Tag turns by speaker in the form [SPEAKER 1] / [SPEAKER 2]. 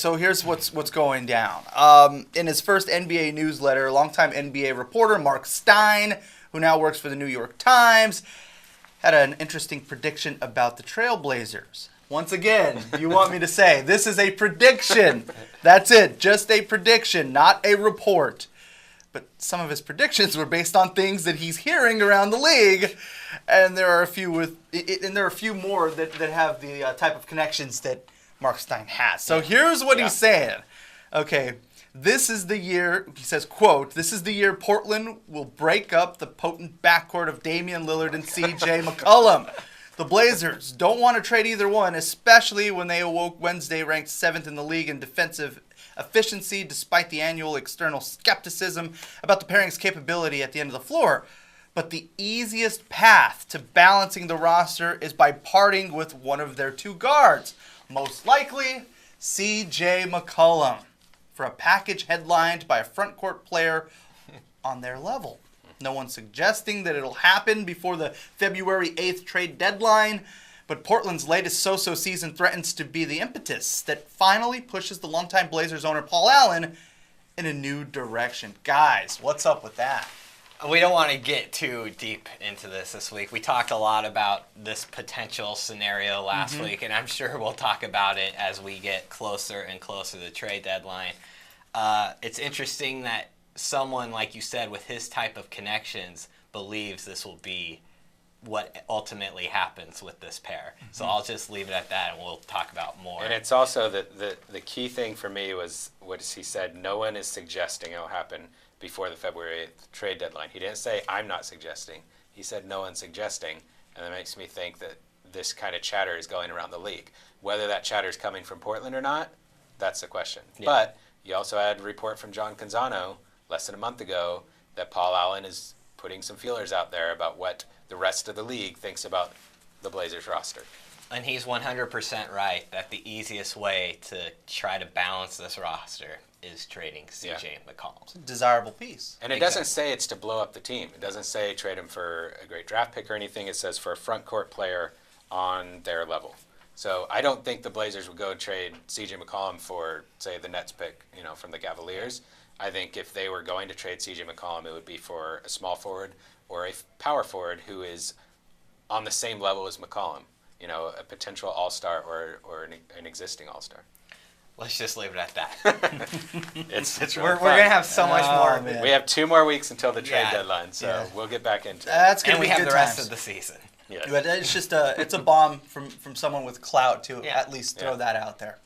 [SPEAKER 1] So here's what's going down. In his first NBA newsletter, longtime NBA reporter Marc Stein, who now works for the New York Times, had an interesting prediction about the Trailblazers. Once again, you want me to say, this is a prediction. That's it, just a prediction, not a report. But some of his predictions were based on things that he's hearing around the league, and there are a few more that have the type of connections that Marc Stein has. So here's what he's saying. Okay, this is the year, he says, quote, "This is the year Portland will break up the potent backcourt of Damian Lillard and CJ McCollum. The Blazers don't want to trade either one, especially when they awoke Wednesday ranked 7th in the league in defensive efficiency, despite the annual external skepticism about the pairing's capability at the end of the floor. But the easiest path to balancing the roster is by parting with one of their two guards, most likely CJ McCollum, for a package headlined by a front court player on their level. No one's suggesting that it'll happen before the February 8th trade deadline, but Portland's latest so-so season threatens to be the impetus that finally pushes the longtime Blazers owner Paul Allen in a new direction." Guys, what's up with that?
[SPEAKER 2] We don't want to get too deep into this week. We talked a lot about this potential scenario last week, and I'm sure we'll talk about it as we get closer and closer to the trade deadline. It's interesting that someone, like you said, with his type of connections believes this will be what ultimately happens with this pair. So I'll just leave it at that, and we'll talk about more.
[SPEAKER 3] And it's also the key thing for me was what he said, no one is suggesting it'll happen before the February 8th trade deadline. He didn't say, I'm not suggesting. He said, no one's suggesting. And that makes me think that this kind of chatter is going around the league. Whether that chatter is coming from Portland or not, that's the question. Yeah. But you also had a report from John Canzano less than a month ago that Paul Allen is putting some feelers out there about what the rest of the league thinks about the Blazers roster.
[SPEAKER 2] And he's 100% right that the easiest way to try to balance this roster is trading CJ McCollum.
[SPEAKER 1] It's a desirable piece.
[SPEAKER 3] And it doesn't say it's to blow up the team. It doesn't say trade him for a great draft pick or anything. It says for a front court player on their level. So I don't think the Blazers would go trade CJ McCollum for, say, the Nets pick, from the Cavaliers. I think if they were going to trade CJ McCollum, it would be for a small forward or a power forward who is on the same level as McCollum, a potential all-star or an existing all-star.
[SPEAKER 2] Let's just leave it at that.
[SPEAKER 3] It's
[SPEAKER 2] we're going to have so much more.
[SPEAKER 3] Man. We have 2 more weeks until the trade deadline, so we'll get back into it.
[SPEAKER 1] That's going to be
[SPEAKER 2] good. And we have the rest
[SPEAKER 1] times.
[SPEAKER 2] of the season.
[SPEAKER 1] Yes. But it's just it's a bomb from someone with clout to at least throw that out there.